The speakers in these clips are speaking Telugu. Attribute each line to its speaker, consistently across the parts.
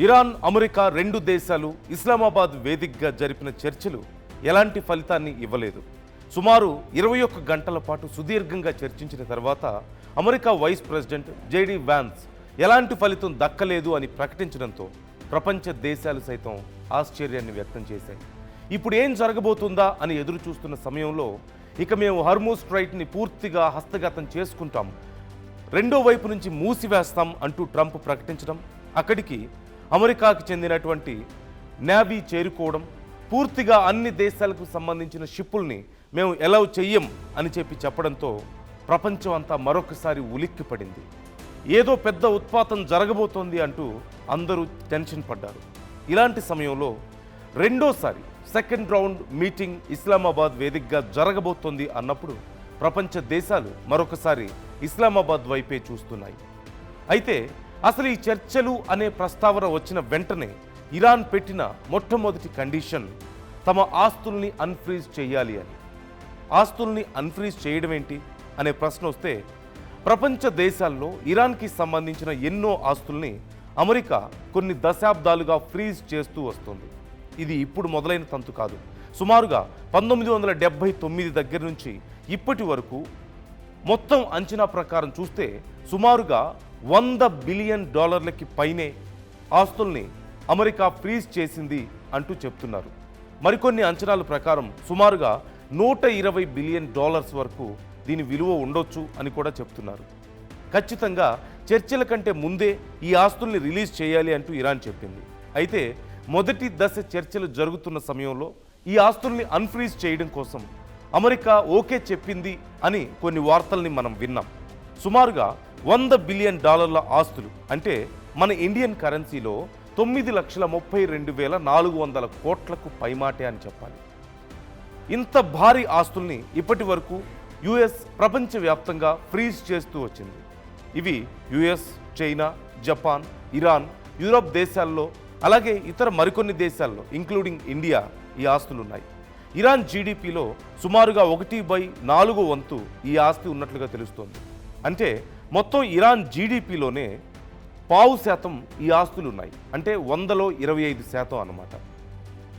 Speaker 1: ఇరాన్, అమెరికా రెండు దేశాలు ఇస్లామాబాద్ వేదికగా జరిపిన చర్చలు ఎలాంటి ఫలితాన్ని ఇవ్వలేదు. సుమారు 21 గంటల పాటు సుదీర్ఘంగా చర్చించిన తర్వాత America vice president JD Vance ఎలాంటి ఫలితం దక్కలేదు అని ప్రకటించడంతో ప్రపంచ దేశాలు సైతం ఆశ్చర్యాన్ని వ్యక్తం చేశాయి. ఇప్పుడు ఏం జరగబోతుందా అని ఎదురు చూస్తున్న సమయంలో ఇక మేము హర్మూజ్ స్ట్రైట్ని పూర్తిగా హస్తగతం చేసుకుంటాం, రెండో వైపు నుంచి మూసివేస్తాం అంటూ ట్రంప్ ప్రకటించడం, అక్కడికి అమెరికాకు చెందినటువంటి నేవీ చేరుకోవడం, పూర్తిగా అన్ని దేశాలకు సంబంధించిన షిప్పుల్ని మేము అలౌ చెయ్యం అని చెప్పడంతో ప్రపంచం అంతా మరొకసారి ఉలిక్కిపడింది. ఏదో పెద్ద ఉత్పాతం జరగబోతోంది అంటూ అందరూ టెన్షన్ పడ్డారు. ఇలాంటి సమయంలో రెండోసారి సెకండ్ రౌండ్ మీటింగ్ ఇస్లామాబాద్ వేదికగా జరగబోతోంది అన్నప్పుడు ప్రపంచ దేశాలు మరొకసారి ఇస్లామాబాద్ వైపే చూస్తున్నాయి. అయితే అసలు ఈ చర్చలు అనే ప్రస్తావన వచ్చిన వెంటనే ఇరాన్ పెట్టిన మొట్టమొదటి కండిషన్ తమ ఆస్తుల్ని అన్ఫ్రీజ్ చేయాలి అని. ఆస్తుల్ని అన్ఫ్రీజ్ చేయడం ఏంటి అనే ప్రశ్న వస్తే ప్రపంచ దేశాల్లో ఇరాన్కి సంబంధించిన ఎన్నో ఆస్తుల్ని అమెరికా కొన్ని దశాబ్దాలుగా ఫ్రీజ్ చేస్తూ వస్తుంది. ఇది ఇప్పుడు మొదలైన తంతు కాదు. సుమారుగా 1979 దగ్గర నుంచి ఇప్పటి వరకు మొత్తం అంచనా ప్రకారం చూస్తే సుమారుగా $100 బిలియన్ పైనే ఆస్తుల్ని అమెరికా ఫ్రీజ్ చేసింది అంటూ చెప్తున్నారు. మరికొన్ని అంచనాల ప్రకారం సుమారుగా $120 బిలియన్ వరకు దీని విలువ ఉండొచ్చు అని కూడా చెప్తున్నారు. ఖచ్చితంగా చర్చల కంటే ముందే ఈ ఆస్తుల్ని రిలీజ్ చేయాలి అంటూ ఇరాన్ చెప్పింది. అయితే మొదటి దశ చర్చలు జరుగుతున్న సమయంలో ఈ ఆస్తుల్ని అన్ఫ్రీజ్ చేయడం కోసం అమెరికా ఓకే చెప్పింది అని కొన్ని వార్తల్ని మనం విన్నాం. సుమారుగా $100 బిలియన్ ఆస్తులు అంటే మన ఇండియన్ కరెన్సీలో 9,32,400 కోట్లకు పైమాటే అని చెప్పాలి. ఇంత భారీ ఆస్తుల్ని ఇప్పటి వరకు యుఎస్ ప్రపంచవ్యాప్తంగా ఫ్రీజ్ చేస్తూ వచ్చింది. ఇవి US, China, Japan, Iran, Europe దేశాల్లో అలాగే ఇతర మరికొన్ని దేశాల్లో ఇంక్లూడింగ్ ఇండియా ఈ ఆస్తులు ఉన్నాయి. ఇరాన్ జీడిపిలో సుమారుగా 1/4 వంతు ఈ ఆస్తి ఉన్నట్లుగా తెలుస్తోంది. అంటే మొత్తం ఇరాన్ జీడిపిలోనే 0.5% ఈ ఆస్తులు ఉన్నాయి. అంటే 100లో 25% అన్నమాట.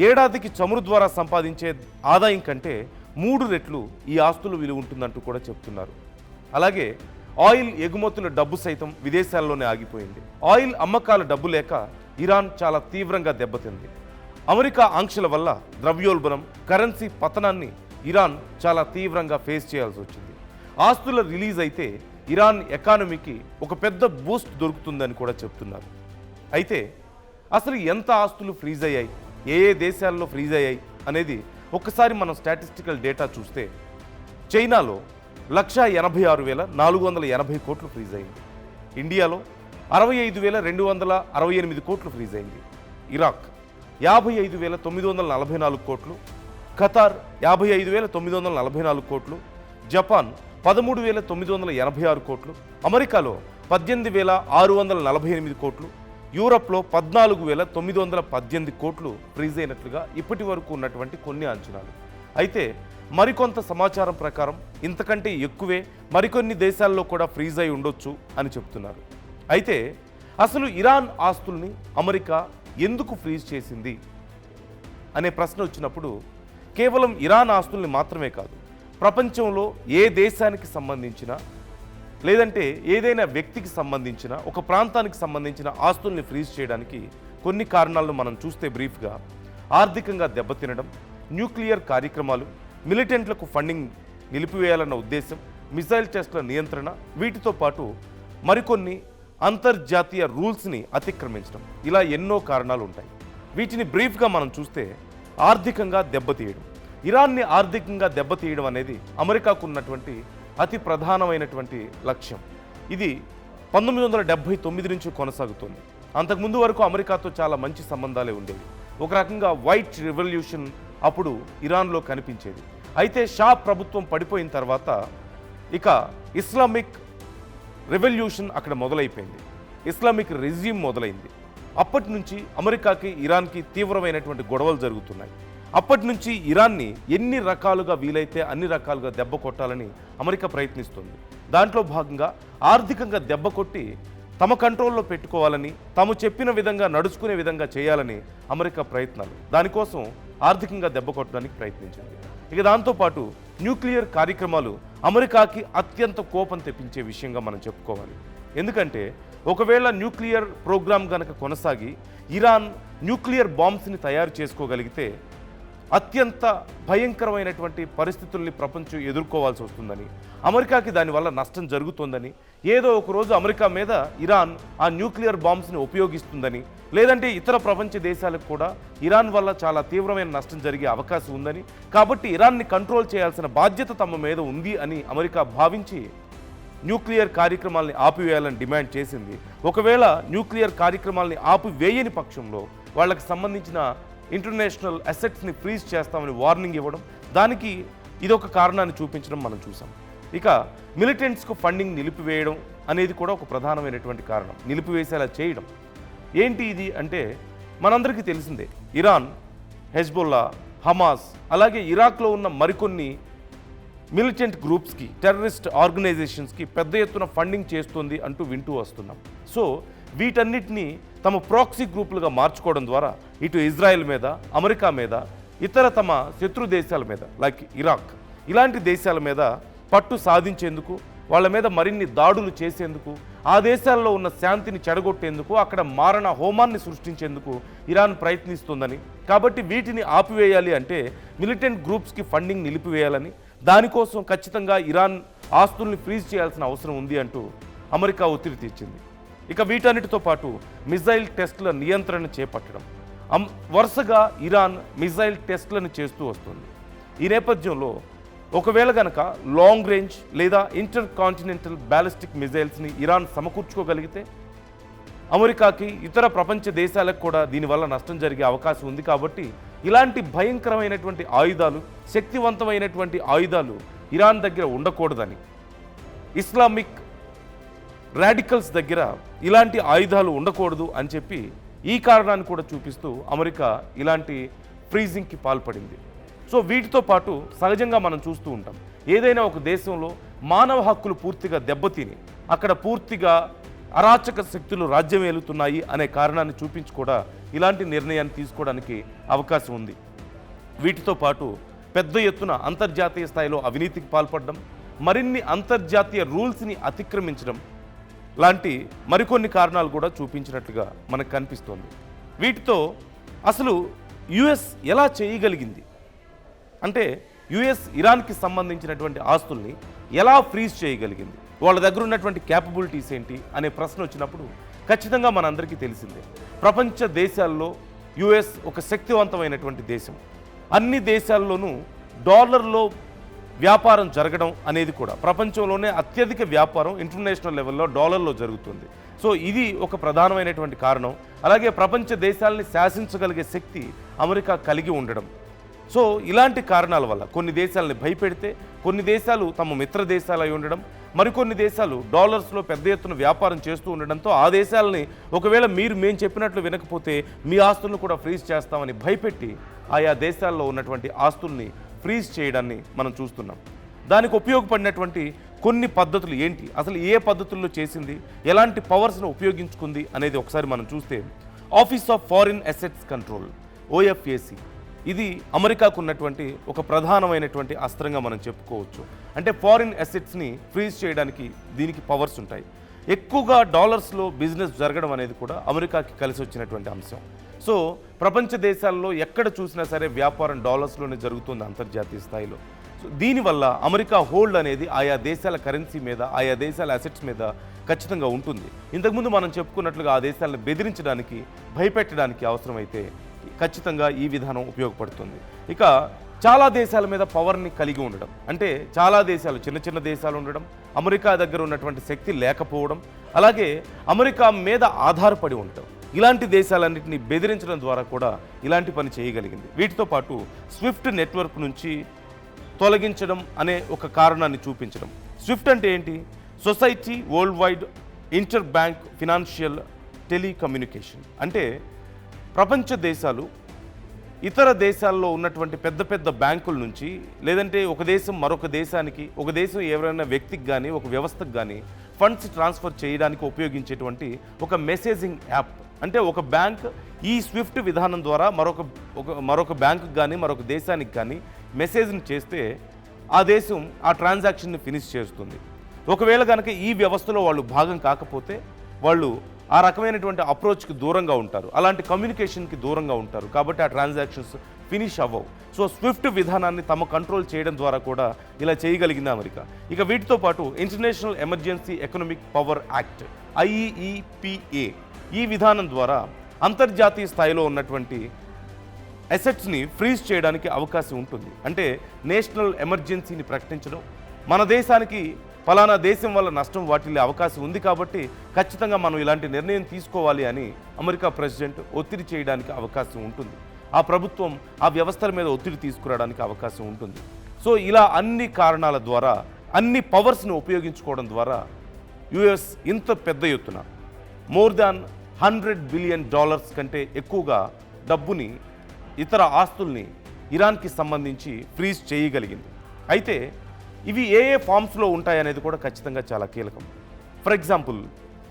Speaker 1: ఏడాదికి చమురు ద్వారా సంపాదించే ఆదాయం కంటే 3 రెట్లు ఈ ఆస్తుల విలువ ఉంటుందంటూ కూడా చెప్తున్నారు. అలాగే ఆయిల్ ఎగుమతుల డబ్బు సైతం విదేశాల్లోనే ఆగిపోయింది. ఆయిల్ అమ్మకాల డబ్బు లేక ఇరాన్ చాలా తీవ్రంగా దెబ్బతింది. అమెరికా ఆంక్షల వల్ల ద్రవ్యోల్బణం, కరెన్సీ పతనాన్ని ఇరాన్ చాలా తీవ్రంగా ఫేస్ చేయాల్సి వచ్చింది. ఆస్తుల రిలీజ్ అయితే ఇరాన్ ఎకానమీకి ఒక పెద్ద బూస్ట్ దొరుకుతుందని కూడా చెప్తున్నారు. అయితే అసలు ఎంత ఆస్తులు ఫ్రీజ్ అయ్యాయి, ఏ దేశాల్లో ఫ్రీజ్ అయ్యాయి అనేది ఒక్కసారి మనం స్టాటిస్టికల్ డేటా చూస్తే చైనాలో 186,480 కోట్లు ఫ్రీజ్ అయింది. ఇండియాలో 65,268 కోట్లు ఫ్రీజ్ అయింది. ఇరాక్ 55,944 కోట్లు, ఖతార్ 55,944 కోట్లు, జపాన్ 13,986 కోట్లు, అమెరికాలో 18,648 కోట్లు, యూరప్లో 14,918 కోట్లు ఫ్రీజ్ అయినట్లుగా ఇప్పటి వరకు ఉన్నటువంటి కొన్ని అంచనాలు. అయితే మరికొంత సమాచారం ప్రకారం ఇంతకంటే ఎక్కువే మరికొన్ని దేశాల్లో కూడా ఫ్రీజ్ అయి ఉండొచ్చు అని చెప్తున్నారు. అయితే అసలు ఇరాన్ ఆస్తుల్ని అమెరికా ఎందుకు ఫ్రీజ్ చేసింది అనే ప్రశ్న వచ్చినప్పుడు కేవలం ఇరాన్ ఆస్తుల్ని మాత్రమే కాదు, ప్రపంచంలో ఏ దేశానికి సంబంధించిన లేదంటే ఏదైనా వ్యక్తికి సంబంధించిన ఒక ప్రాంతానికి సంబంధించిన ఆస్తుల్ని ఫ్రీజ్ చేయడానికి కొన్ని కారణాలను మనం చూస్తే బ్రీఫ్గా ఆర్థికంగా దెబ్బతినడం, న్యూక్లియర్ కార్యక్రమాలు, మిలిటెంట్లకు ఫండింగ్ నిలిపివేయాలన్న ఉద్దేశం, మిసైల్ టెస్ట్ల నియంత్రణ, వీటితో పాటు మరికొన్ని అంతర్జాతీయ రూల్స్ని అతిక్రమించడం, ఇలా ఎన్నో కారణాలు ఉంటాయి. వీటిని బ్రీఫ్గా మనం చూస్తే ఆర్థికంగా దెబ్బతీయడం. ఇరాన్ని ఆర్థికంగా దెబ్బతీయడం అనేది అమెరికాకు ఉన్నటువంటి అతి ప్రధానమైనటువంటి లక్ష్యం. ఇది 1979 నుంచి కొనసాగుతుంది. అంతకుముందు వరకు అమెరికాతో చాలా మంచి సంబంధాలే ఉండేవి. ఒక రకంగా వైట్ రెవల్యూషన్ అప్పుడు ఇరాన్లో కనిపించేది. అయితే షా ప్రభుత్వం పడిపోయిన తర్వాత ఇక ఇస్లామిక్ రెవల్యూషన్ అక్కడ మొదలైపోయింది. ఇస్లామిక్ రెజ్యూమ్ మొదలైంది. అప్పటి నుంచి అమెరికాకి ఇరాన్కి తీవ్రమైనటువంటి గొడవలు జరుగుతున్నాయి. అప్పటి నుంచి ఇరాన్ని ఎన్ని రకాలుగా వీలైతే అన్ని రకాలుగా దెబ్బ కొట్టాలని అమెరికా ప్రయత్నిస్తుంది. దాంట్లో భాగంగా ఆర్థికంగా దెబ్బ కొట్టి తమ కంట్రోల్లో పెట్టుకోవాలని, తాము చెప్పిన విధంగా నడుచుకునే విధంగా చేయాలని అమెరికా ప్రయత్నాలు. దానికోసం ఆర్థికంగా దెబ్బ కొట్టడానికి ప్రయత్నించింది. ఇక దాంతోపాటు న్యూక్లియర్ కార్యక్రమాలు అమెరికాకి అత్యంత కోపం తెప్పించే విషయంగా మనం చెప్పుకోవాలి. ఎందుకంటే ఒకవేళ న్యూక్లియర్ ప్రోగ్రాం కనుక కొనసాగి ఇరాన్ న్యూక్లియర్ బాంబ్స్ని తయారు చేసుకోగలిగితే అత్యంత భయంకరమైనటువంటి పరిస్థితుల్ని ప్రపంచం ఎదుర్కోవాల్సి వస్తుందని, అమెరికాకి దానివల్ల నష్టం జరుగుతుందని, ఏదో ఒకరోజు అమెరికా మీద ఇరాన్ ఆ న్యూక్లియర్ బాంబ్స్ని ఉపయోగిస్తుందని, లేదంటే ఇతర ప్రపంచ దేశాలకు కూడా ఇరాన్ వల్ల చాలా తీవ్రమైన నష్టం జరిగే అవకాశం ఉందని, కాబట్టి ఇరాన్ని కంట్రోల్ చేయాల్సిన బాధ్యత తమ మీద ఉంది అని అమెరికా భావించి న్యూక్లియర్ కార్యక్రమాల్ని ఆపివేయాలని డిమాండ్ చేసింది. ఒకవేళ న్యూక్లియర్ కార్యక్రమాల్ని ఆపివేయని పక్షంలో వాళ్ళకి సంబంధించిన ఇంటర్నేషనల్ అసెట్స్ని ఫ్రీజ్ చేస్తామని వార్నింగ్ ఇవ్వడం, దానికి ఇదొక కారణాన్ని చూపించడం మనం చూసాం. ఇక మిలిటెంట్స్కు ఫండింగ్ నిలిపివేయడం అనేది కూడా ఒక ప్రధానమైనటువంటి కారణం, నిలిపివేసేలా చేయడం. ఏంటి ఇది అంటే మనందరికీ తెలిసిందే, ఇరాన్, హెజ్బుల్లా, హమాస్, అలాగే ఇరాక్లో ఉన్న మరికొన్ని మిలిటెంట్ గ్రూప్స్కి, టెర్రరిస్ట్ ఆర్గనైజేషన్స్కి పెద్ద ఎత్తున ఫండింగ్ చేస్తుంది అంటూ వింటూ వస్తున్నాం. సో వీటన్నిటినీ తమ ప్రాక్సీ గ్రూపులుగా మార్చుకోవడం ద్వారా ఇటు ఇజ్రాయెల్ మీద, అమెరికా మీద, ఇతర తమ శత్రు దేశాల మీద లైక్ ఇరాక్ ఇలాంటి దేశాల మీద పట్టు సాధించేందుకు, వాళ్ళ మీద మరిన్ని దాడులు చేసేందుకు, ఆ దేశాల్లో ఉన్న శాంతిని చెడగొట్టేందుకు, అక్కడ మారణ హోమాన్ని సృష్టించేందుకు ఇరాన్ ప్రయత్నిస్తుందని, కాబట్టి వీటిని ఆపివేయాలి అంటే మిలిటెంట్ గ్రూప్స్కి ఫండింగ్ నిలిపివేయాలని, దానికోసం ఖచ్చితంగా ఇరాన్ ఆస్తుల్ని ఫ్రీజ్ చేయాల్సిన అవసరం ఉంది అంటూ అమెరికా ఒత్తిడి తెచ్చింది. ఇక వీటన్నిటితో పాటు మిజైల్ టెస్టుల నియంత్రణ చేపట్టడం, వరుసగా ఇరాన్ మిజైల్ టెస్టులను చేస్తూ వస్తుంది. ఈ నేపథ్యంలో ఒకవేళ గనక లాంగ్ రేంజ్ లేదా ఇంటర్ కాంటినెంటల్ బ్యాలిస్టిక్ మిజైల్స్ని ఇరాన్ సమకూర్చుకోగలిగితే అమెరికాకి, ఇతర ప్రపంచ దేశాలకు కూడా దీనివల్ల నష్టం జరిగే అవకాశం ఉంది. కాబట్టి ఇలాంటి భయంకరమైనటువంటి ఆయుధాలు, శక్తివంతమైనటువంటి ఆయుధాలు ఇరాన్ దగ్గర ఉండకూడదని, ఇస్లామిక్ రాడికల్స్ దగ్గర ఇలాంటి ఆయుధాలు ఉండకూడదు అని చెప్పి ఈ కారణాన్ని కూడా చూపిస్తూ అమెరికా ఇలాంటి ఫ్రీజింగ్కి పాల్పడింది. సో వీటితో పాటు సహజంగా మనం చూస్తూ ఉంటాం, ఏదైనా ఒక దేశంలో మానవ హక్కులు పూర్తిగా దెబ్బతిని అక్కడ పూర్తిగా అరాచక శక్తులు రాజ్యం ఏలుతున్నాయి అనే కారణాన్ని చూపించి కూడా ఇలాంటి నిర్ణయాన్ని తీసుకోవడానికి అవకాశం ఉంది. వీటితో పాటు పెద్ద ఎత్తున అంతర్జాతీయ స్థాయిలో అవినీతికి పాల్పడడం, మరిన్ని అంతర్జాతీయ రూల్స్ని అతిక్రమించడం లాంటి మరికొన్ని కారణాలు కూడా చూపించినట్లుగా మనకు కనిపిస్తోంది. వీటితో అసలు యుఎస్ ఎలా చేయగలిగింది అంటే, యుఎస్ ఇరాన్కి సంబంధించినటువంటి ఆస్తుల్ని ఎలా ఫ్రీజ్ చేయగలిగింది, వాళ్ళ దగ్గర ఉన్నటువంటి క్యాపబిలిటీస్ ఏంటి అనే ప్రశ్న వచ్చినప్పుడు ఖచ్చితంగా మనందరికీ తెలిసిందే, ప్రపంచ దేశాల్లో యుఎస్ ఒక శక్తివంతమైనటువంటి దేశం. అన్ని దేశాల్లోనూ డాలర్లో వ్యాపారం జరగడం అనేది కూడా, ప్రపంచంలోనే అత్యధిక వ్యాపారం ఇంటర్నేషనల్ లెవెల్లో డాలర్లో జరుగుతుంది. సో ఇది ఒక ప్రధానమైనటువంటి కారణం. అలాగే ప్రపంచ దేశాలని శాసించగలిగే శక్తి అమెరికా కలిగి ఉండడం. సో ఇలాంటి కారణాల వల్ల కొన్ని దేశాలని భయపెడితే, కొన్ని దేశాలు తమ మిత్ర దేశాలు అయి ఉండడం, మరికొన్ని దేశాలు డాలర్స్లో పెద్ద ఎత్తున వ్యాపారం చేస్తూ ఉండడంతో ఆ దేశాలని ఒకవేళ మేము చెప్పినట్లు వినకపోతే మీ ఆస్తులను కూడా ఫ్రీజ్ చేస్తామని భయపెట్టి ఆయా దేశాల్లో ఉన్నటువంటి ఆస్తుల్ని ఫ్రీజ్ చేయడాన్ని మనం చూస్తున్నాం. దానికి ఉపయోగపడినటువంటి కొన్ని పద్ధతులు ఏంటి, అసలు ఏ పద్ధతుల్లో చేసింది, ఎలాంటి పవర్స్ను ఉపయోగించుకుంది అనేది ఒకసారి మనం చూస్తే, office of foreign assets control OFAC ఇది అమెరికాకు ఉన్నటువంటి ఒక ప్రధానమైనటువంటి అస్త్రంగా మనం చెప్పుకోవచ్చు. అంటే ఫారిన్ అసెట్స్ని ఫ్రీజ్ చేయడానికి దీనికి పవర్స్ ఉంటాయి. ఎక్కువగా డాలర్స్లో బిజినెస్ జరగడం అనేది కూడా అమెరికాకి కలిసి వచ్చినటువంటి అంశం. సో ప్రపంచ దేశాల్లో ఎక్కడ చూసినా సరే వ్యాపారం డాలర్స్లోనే జరుగుతుంది అంతర్జాతీయ స్థాయిలో. సో దీనివల్ల అమెరికా హోల్డ్ అనేది ఆయా దేశాల కరెన్సీ మీద, ఆయా దేశాల అసెట్స్ మీద ఖచ్చితంగా ఉంటుంది. ఇంతకుముందు మనం చెప్పుకున్నట్లుగా ఆ దేశాలను బెదిరించడానికి, భయపెట్టడానికి అవసరమైతే ఖచ్చితంగా ఈ విధానం ఉపయోగపడుతుంది. ఇక చాలా దేశాల మీద పవర్ని కలిగి ఉండడం, అంటే చాలా దేశాలు, చిన్న చిన్న దేశాలు ఉండడం, అమెరికా దగ్గర ఉన్నటువంటి శక్తి లేకపోవడం, అలాగే అమెరికా మీద ఆధారపడి ఉండటం, ఇలాంటి దేశాలన్నింటినీ బెదిరించడం ద్వారా కూడా ఇలాంటి పని చేయగలిగింది. వీటితో పాటు స్విఫ్ట్ నెట్వర్క్ నుంచి తొలగించడం అనే ఒక కారణాన్ని చూపించడం. స్విఫ్ట్ అంటే ఏంటి? Society world wide inter bank financial telecommunication. అంటే ప్రపంచ దేశాలు ఇతర దేశాల్లో ఉన్నటువంటి పెద్ద పెద్ద బ్యాంకుల నుంచి లేదంటే ఒక దేశం మరొక దేశానికి, ఒక దేశం ఎవరైనా వ్యక్తికి కానీ ఒక వ్యవస్థకు కానీ ఫండ్స్ ట్రాన్స్ఫర్ చేయడానికి ఉపయోగించేటువంటి ఒక మెసేజింగ్ యాప్. అంటే ఒక బ్యాంక్ ఈ స్విఫ్ట్ విధానం ద్వారా మరొక బ్యాంకుకి కానీ మరొక దేశానికి కానీ మెసేజ్ని చేస్తే ఆ దేశం ఆ ట్రాన్సాక్షన్ని ఫినిష్ చేస్తుంది. ఒకవేళ కనుక ఈ వ్యవస్థలో వాళ్ళు భాగం కాకపోతే వాళ్ళు ఆ రకమైనటువంటి అప్రోచ్కి దూరంగా ఉంటారు, అలాంటి కమ్యూనికేషన్కి దూరంగా ఉంటారు. కాబట్టి ఆ ట్రాన్సాక్షన్స్ ఫినిష్ అవ్వవు. సో స్విఫ్ట్ విధానాన్ని తమ కంట్రోల్ చేయడం ద్వారా కూడా ఇలా చేయగలిగింది అమెరికా. ఇక వీటితో పాటు international emergency economic power act IEEPA ఈ విధానం ద్వారా అంతర్జాతీయ స్థాయిలో ఉన్నటువంటి అసెట్స్ని ఫ్రీజ్ చేయడానికి అవకాశం ఉంటుంది. అంటే నేషనల్ ఎమర్జెన్సీని ప్రకటించడం, మన దేశానికి ఫలానా దేశం వల్ల నష్టం వాటిల్లే అవకాశం ఉంది కాబట్టి ఖచ్చితంగా మనం ఇలాంటి నిర్ణయం తీసుకోవాలి అని అమెరికా ప్రెసిడెంట్ ఒత్తిడి చేయడానికి అవకాశం ఉంటుంది. ఆ ప్రభుత్వం ఆ వ్యవస్థల మీద ఒత్తిడి తీసుకురావడానికి అవకాశం ఉంటుంది. సో ఇలా అన్ని కారణాల ద్వారా, అన్ని పవర్స్ని ఉపయోగించుకోవడం ద్వారా US ఇంత పెద్ద ఎత్తున మోర్ దాన్ $100 బిలియన్ కంటే ఎక్కువగా డబ్బుని, ఇతర ఆస్తుల్ని ఇరాన్కి సంబంధించి ఫ్రీజ్ చేయగలిగింది. అయితే ఇవి ఏ ఫామ్స్లో ఉంటాయనేది కూడా ఖచ్చితంగా చాలా కీలకం. ఫర్ ఎగ్జాంపుల్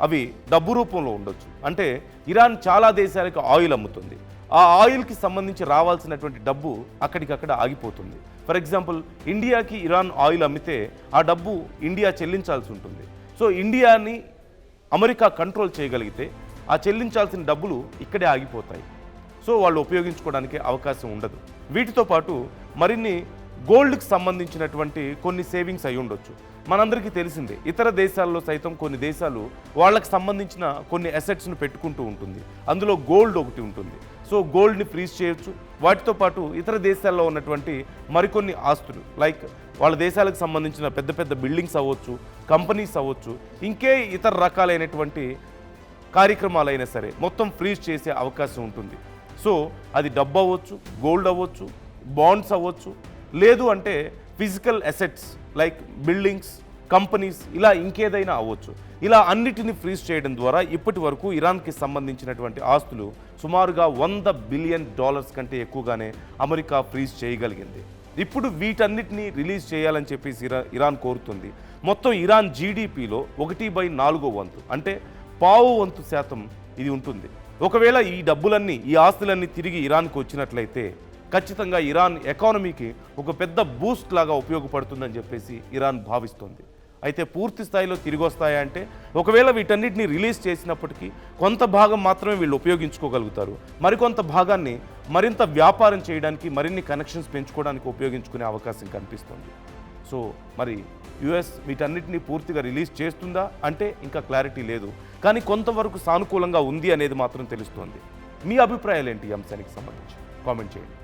Speaker 1: అవి డబ్బు రూపంలో ఉండొచ్చు. అంటే ఇరాన్ చాలా దేశాలకు ఆయిల్ అమ్ముతుంది, ఆ ఆయిల్కి సంబంధించి రావాల్సినటువంటి డబ్బు అక్కడికక్కడ ఆగిపోతుంది. ఫర్ ఎగ్జాంపుల్ ఇండియాకి ఇరాన్ ఆయిల్ అమ్మితే ఆ డబ్బు ఇండియా చెల్లించాల్సి ఉంటుంది. సో ఇండియాని అమెరికా కంట్రోల్ చేయగలిగితే ఆ చెల్లించాల్సిన డబ్బులు ఇక్కడే ఆగిపోతాయి. సో వాళ్ళు ఉపయోగించుకోవడానికి అవకాశం ఉండదు. వీటితో పాటు మరిన్ని గోల్డ్కి సంబంధించినటువంటి కొన్ని సేవింగ్స్ అయి ఉండొచ్చు. మనందరికీ తెలిసిందే, ఇతర దేశాల్లో సైతం కొన్ని దేశాలు వాళ్ళకి సంబంధించిన కొన్ని అసెట్స్ను పెట్టుకుంటూ ఉంటుంది. అందులో గోల్డ్ ఒకటి ఉంటుంది. సో గోల్డ్ని ఫ్రీజ్ చేయొచ్చు. వాటితో పాటు ఇతర దేశాల్లో ఉన్నటువంటి మరికొన్ని ఆస్తులు, లైక్ వాళ్ళ దేశాలకు సంబంధించిన పెద్ద పెద్ద బిల్డింగ్స్ అవ్వచ్చు, కంపెనీస్ అవ్వచ్చు, ఇంకే ఇతర రకాలైనటువంటి కార్యక్రమాలైనా సరే మొత్తం ఫ్రీజ్ చేసే అవకాశం ఉంటుంది. సో అది డబ్బు అవ్వచ్చు, గోల్డ్ అవ్వచ్చు, బాండ్స్ అవ్వచ్చు, లేదు అంటే physical assets like buildings, companies, ఇలా ఇంకేదైనా అవ్వచ్చు. ఇలా అన్నిటిని ఫ్రీజ్ చేయడం ద్వారా ఇప్పటి వరకు ఇరాన్కి సంబంధించినటువంటి ఆస్తులు సుమారుగా $100 బిలియన్ కంటే ఎక్కువగానే అమెరికా ఫ్రీజ్ చేయగలిగింది. ఇప్పుడు వీటన్నిటిని రిలీజ్ చేయాలని చెప్పేసి ఇరాన్ కోరుతుంది. మొత్తం ఇరాన్ GDPలో 1/4 అంటే 0.25% ఇది ఉంటుంది. ఒకవేళ ఈ డబ్బులన్నీ, ఈ ఆస్తులన్నీ తిరిగి ఇరాన్కి వచ్చినట్లయితే ఖచ్చితంగా ఇరాన్ ఎకానమీకి ఒక పెద్ద బూస్ట్ లాగా ఉపయోగపడుతుందని చెప్పేసి ఇరాన్ భావిస్తుంది. అయితే పూర్తి స్థాయిలో తిరిగి వస్తాయా అంటే, ఒకవేళ వీటన్నిటిని రిలీజ్ చేసినప్పటికీ కొంత భాగం మాత్రమే వీళ్ళు ఉపయోగించుకోగలుగుతారు. మరికొంత భాగాన్ని మరింత వ్యాపారం చేయడానికి, మరిన్ని కనెక్షన్స్ పెంచుకోవడానికి ఉపయోగించుకునే అవకాశం కనిపిస్తుంది. సో మరి US వీటన్నిటిని పూర్తిగా రిలీజ్ చేస్తుందా అంటే ఇంకా క్లారిటీ లేదు. కానీ కొంతవరకు సానుకూలంగా ఉంది అనేది మాత్రం తెలుస్తోంది. మీ అభిప్రాయాలు ఏంటి ఈ అంశానికి సంబంధించి? కామెంట్ చేయండి.